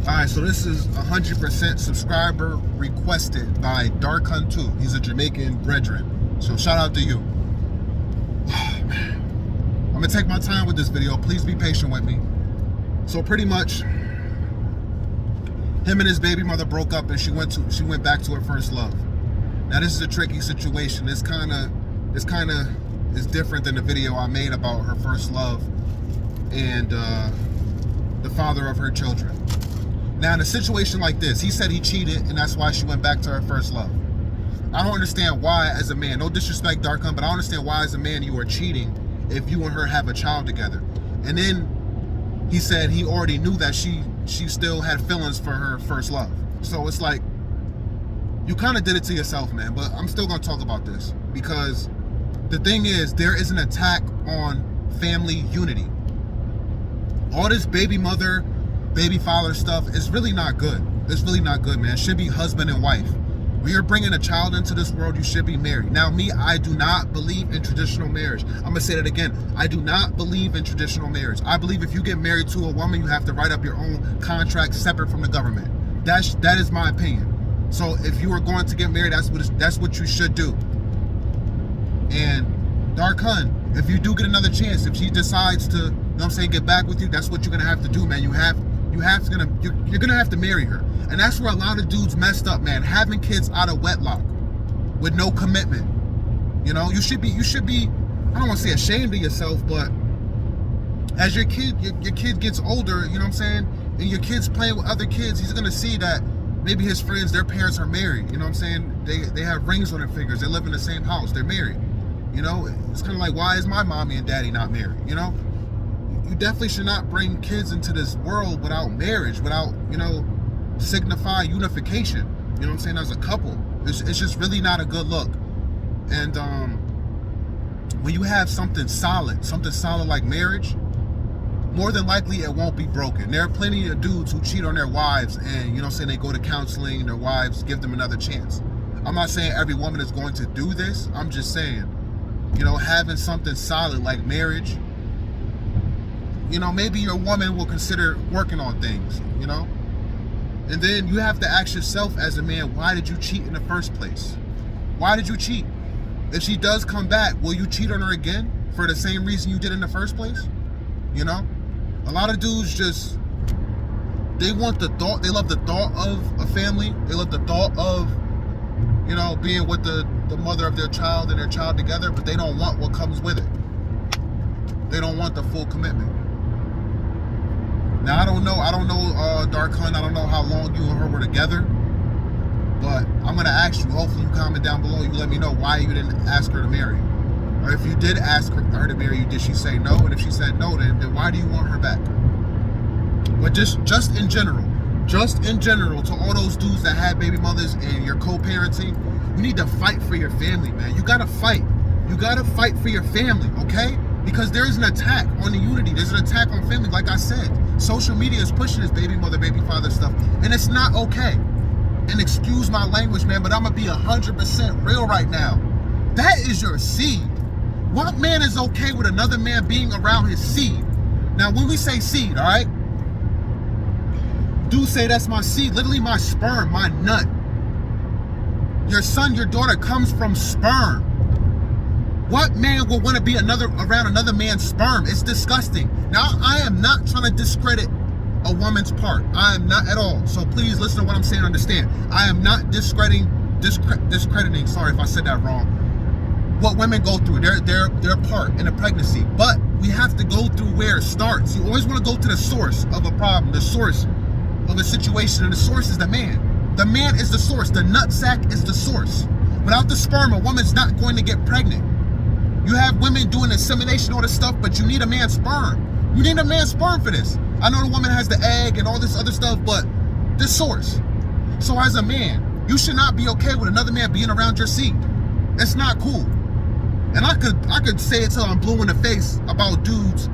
Alright, so this is 100% subscriber requested by Dark Hunt 2. He's a Jamaican brethren. So shout out to you. I'm gonna take my time with this video. Please be patient with me. So pretty much, him and his baby mother broke up and she went back to her first love. Now this is a tricky situation. This kinda is different than the video I made about her first love and the father of her children. Now, in a situation like this, he said he cheated, and that's why she went back to her first love. I don't understand why, as a man, no disrespect, Dark Hunt, but I don't understand why, as a man, you are cheating if you and her have a child together. And then he said he already knew that she still had feelings for her first love. So it's like, you kind of did it to yourself, man. But I'm still going to talk about this, because the thing is, there is an attack on family unity. All this baby mother, baby father stuff is really not good. It's really not good, man. It should be husband and wife. When you're bringing a child into this world, you should be married. Now, me, I do not believe in traditional marriage. I'm going to say that again. I do not believe in traditional marriage. I believe if you get married to a woman, you have to write up your own contract separate from the government. That is my opinion. So if you are going to get married, that's what you should do. And Dark Hunt, if you do get another chance, if she decides to, you know what I'm saying, get back with you, that's what you're going to have to do, man. You're gonna have to marry her. And that's where a lot of dudes messed up, man. Having kids out of wedlock with no commitment. You know, you should be, I don't want to say ashamed of yourself, but as your kid gets older, you know what I'm saying, and your kid's playing with other kids, he's gonna see that maybe his friends, their parents are married. You know what I'm saying? They have rings on their fingers, they live in the same house, they're married. You know, it's kind of like, why is my mommy and daddy not married? You know? You definitely should not bring kids into this world without marriage, without, you know, signify unification. You know what I'm saying? As a couple, it's just really not a good look. And when you have something solid like marriage, more than likely it won't be broken. There are plenty of dudes who cheat on their wives, and, you know what I'm saying, they go to counseling, their wives give them another chance. I'm not saying every woman is going to do this. I'm just saying, you know, having something solid like marriage, you know, maybe your woman will consider working on things, you know? And then you have to ask yourself as a man, why did you cheat in the first place? Why did you cheat? If she does come back, will you cheat on her again for the same reason you did in the first place? You know? A lot of dudes just, they love the thought of a family. They love the thought of, you know, being with the mother of their child and their child together, but they don't want what comes with it. They don't want the full commitment. Now, I don't know, Dark Hunt, I don't know how long you and her were together, but I'm going to ask you, hopefully you comment down below, you let me know why you didn't ask her to marry you. Or if you did ask her to marry you, did she say no? And if she said no, then why do you want her back? But just in general, to all those dudes that have baby mothers and you're co-parenting, you need to fight for your family, man. You got to fight. You got to fight for your family, okay? Because there is an attack on the unity. There's an attack on family, like I said. Social media is pushing this baby mother, baby father stuff, and it's not okay. And excuse my language, man, but I'm going to be 100% real right now. That is your seed. What man is okay with another man being around his seed? Now, when we say seed, all right? Dudes say that's my seed, literally my sperm, my nut. Your son, your daughter comes from sperm. What man will want to be around another man's sperm? It's disgusting. Now, I am not trying to discredit a woman's part. I am not at all. So please listen to what I'm saying, understand. I am not discrediting, sorry if I said that wrong, what women go through, their part in a pregnancy. But we have to go through where it starts. You always want to go to the source of a problem, the source of a situation, and the source is the man. The man is the source. The nutsack is the source. Without the sperm, a woman's not going to get pregnant. You have women doing insemination, all this stuff, but you need a man's sperm. You need a man's sperm for this. I know the woman has the egg and all this other stuff, but the source. So as a man, you should not be okay with another man being around your seed. It's not cool. And I could say it till I'm blue in the face about dudes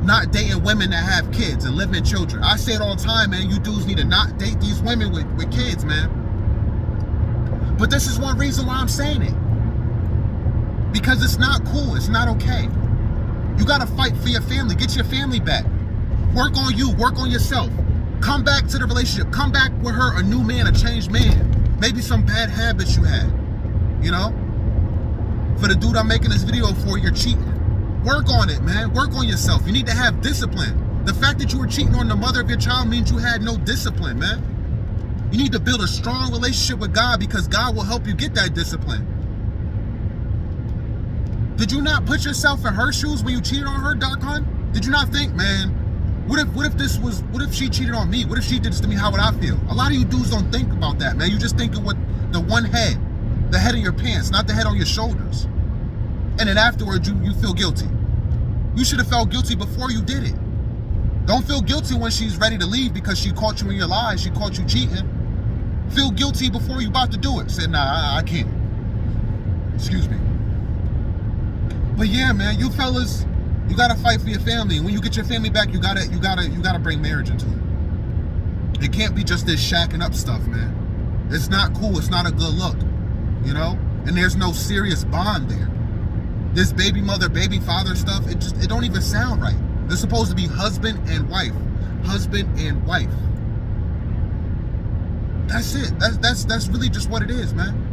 not dating women that have kids and living children. I say it all the time, man. You dudes need to not date these women with kids, man. But this is one reason why I'm saying it. Because it's not cool. It's not okay. You got to fight for your family. Get your family back. Work on you. Work on yourself. Come back to the relationship. Come back with her a new man, a changed man. Maybe some bad habits you had, you know? For the dude I'm making this video for, you're cheating. Work on it, man. Work on yourself. You need to have discipline. The fact that you were cheating on the mother of your child means you had no discipline, man. You need to build a strong relationship with God because God will help you get that discipline. Did you not put yourself in her shoes when you cheated on her, Dark Hun? Did you not think, man, what if she cheated on me? What if she did this to me? How would I feel? A lot of you dudes don't think about that, man. You're just thinking with the one head, the head of your pants, not the head on your shoulders. And then afterwards, you feel guilty. You should have felt guilty before you did it. Don't feel guilty when she's ready to leave because she caught you in your lies, she caught you cheating. Feel guilty before you about to do it. Say, nah, I can't. Excuse me. But yeah, man, you fellas, you gotta fight for your family. And when you get your family back, you gotta bring marriage into it. It can't be just this shacking up stuff, man. It's not cool. It's not a good look, you know. And there's no serious bond there. This baby mother, baby father stuff, it don't even sound right. They're supposed to be husband and wife, husband and wife. That's it. That's really just what it is, man.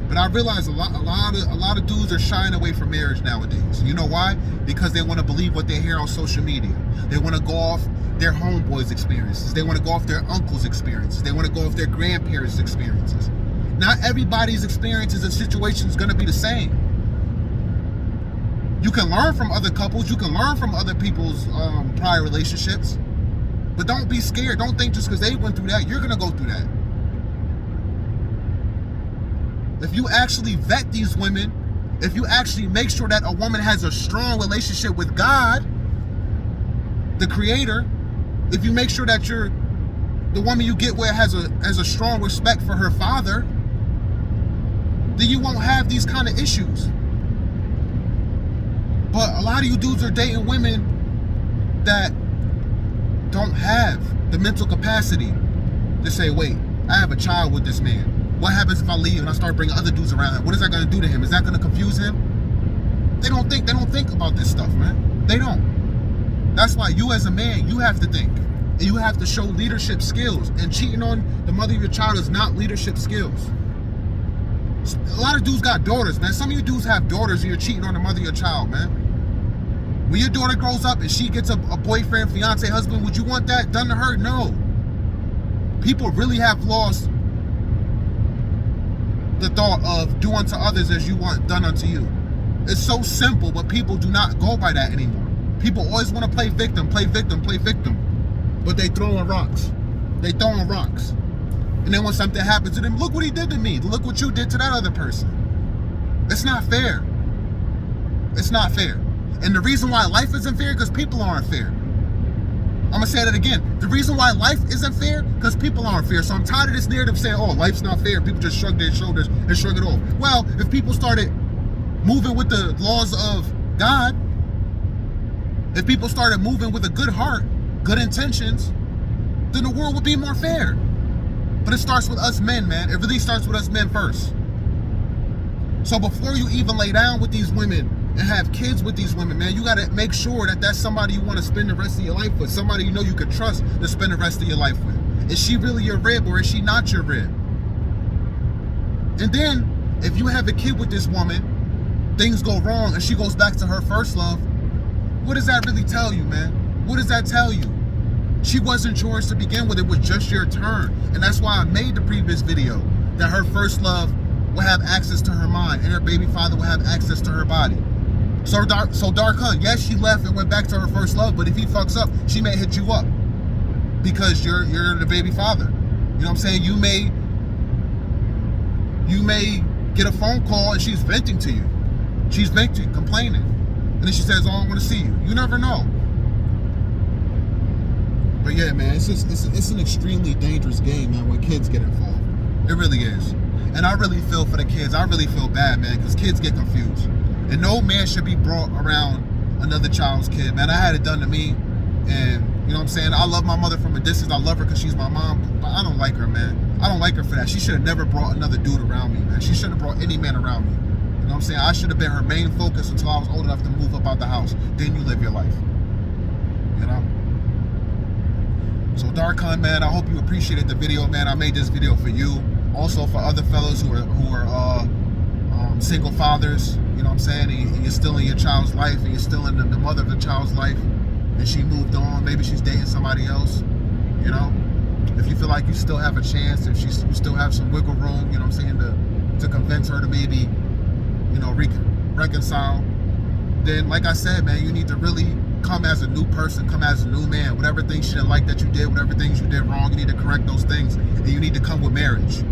But I realize a lot of dudes are shying away from marriage nowadays. You know why? Because they want to believe what they hear on social media. They want to go off their homeboys' experiences. They want to go off their uncles' experiences. They want to go off their grandparents' experiences. Not everybody's experiences and situations is going to be the same. You can learn from other couples. You can learn from other people's prior relationships. But don't be scared. Don't think just because they went through that, you're going to go through that. If you actually vet these women, if you actually make sure that a woman has a strong relationship with God, the Creator, if you make sure that the woman you get with has a strong respect for her father, then you won't have these kind of issues. But a lot of you dudes are dating women that don't have the mental capacity to say, wait, I have a child with this man. What happens if I leave and I start bringing other dudes around him? What is that going to do to him? Is that going to confuse him? They don't think about this stuff, man. They don't. That's why you as a man, you have to think. And you have to show leadership skills. And cheating on the mother of your child is not leadership skills. A lot of dudes got daughters, man. Some of you dudes have daughters and you're cheating on the mother of your child, man. When your daughter grows up and she gets a boyfriend, fiance, husband, would you want that done to her? No. People really have lost the thought of do unto others as you want done unto you. It's so simple, but people do not go by that anymore. People always want to play victim, play victim, play victim. But they throwing rocks. They throwing rocks. And then when something happens to them, look what he did to me. Look what you did to that other person. It's not fair. It's not fair. And the reason why life isn't fair, because people aren't fair. I'm going to say that again. The reason why life isn't fair, because people aren't fair. So I'm tired of this narrative saying, oh, life's not fair. People just shrug their shoulders and shrug it off. Well, if people started moving with the laws of God, if people started moving with a good heart, good intentions, then the world would be more fair. But it starts with us men, man. It really starts with us men first. So before you even lay down with these women and have kids with these women, man, you got to make sure that that's somebody you want to spend the rest of your life with. Somebody you know you can trust to spend the rest of your life with. Is she really your rib or is she not your rib? And then, if you have a kid with this woman, things go wrong and she goes back to her first love, what does that really tell you, man? What does that tell you? She wasn't yours to begin with. It was just your turn. And that's why I made the previous video that her first love will have access to her mind and her baby father will have access to her body. So Dark Hun, yes, she left and went back to her first love, but if he fucks up, she may hit you up because you're the baby father. You know what I'm saying? You may get a phone call and she's venting to you. She's venting, complaining. And then she says, oh, I want to see you. You never know. But yeah, man, it's an extremely dangerous game, man, when kids get involved. It really is. And I really feel for the kids. I really feel bad, man, because kids get confused. And no man should be brought around another child's kid, man. I had it done to me. And, you know what I'm saying? I love my mother from a distance. I love her because she's my mom. But I don't like her, man. I don't like her for that. She should have never brought another dude around me, man. She shouldn't have brought any man around me. You know what I'm saying? I should have been her main focus until I was old enough to move up out the house. Then you live your life. You know? So Darkon, man, I hope you appreciated the video, man. I made this video for you. Also for other fellows who are single fathers, you know what I'm saying? And you're still in your child's life, and you're still in the mother of the child's life, and she moved on. Maybe she's dating somebody else, you know? If you feel like you still have a chance, if you still have some wiggle room, you know what I'm saying, to convince her to maybe, you know, reconcile, then like I said, man, you need to really come as a new person, come as a new man. Whatever things she didn't like that you did, whatever things you did wrong, you need to correct those things, and you need to come with marriage.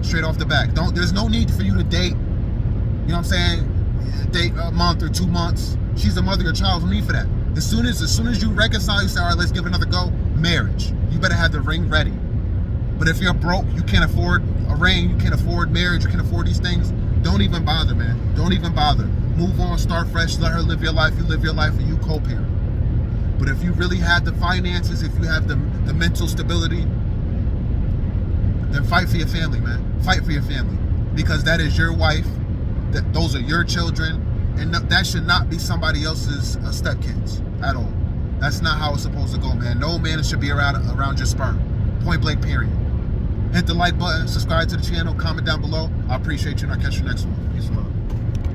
Straight off the back. There's no need for you to date, you know what I'm saying, date a month or 2 months. She's the mother of your child, no need for that. As soon as you reconcile, you say, all right, let's give it another go, marriage. You better have the ring ready. But if you're broke, you can't afford a ring, you can't afford marriage, you can't afford these things, don't even bother, man. Don't even bother. Move on, start fresh, let her live your life, you live your life, and you co-parent. But if you really have the finances, if you have the mental stability, then fight for your family, man. Fight for your family. Because that is your wife, those are your children, and that should not be somebody else's stepkids at all. That's not how it's supposed to go, man. No man should be around your sperm. Point blank, period. Hit the like button, subscribe to the channel, comment down below. I appreciate you, and I'll catch you next one. Peace and love.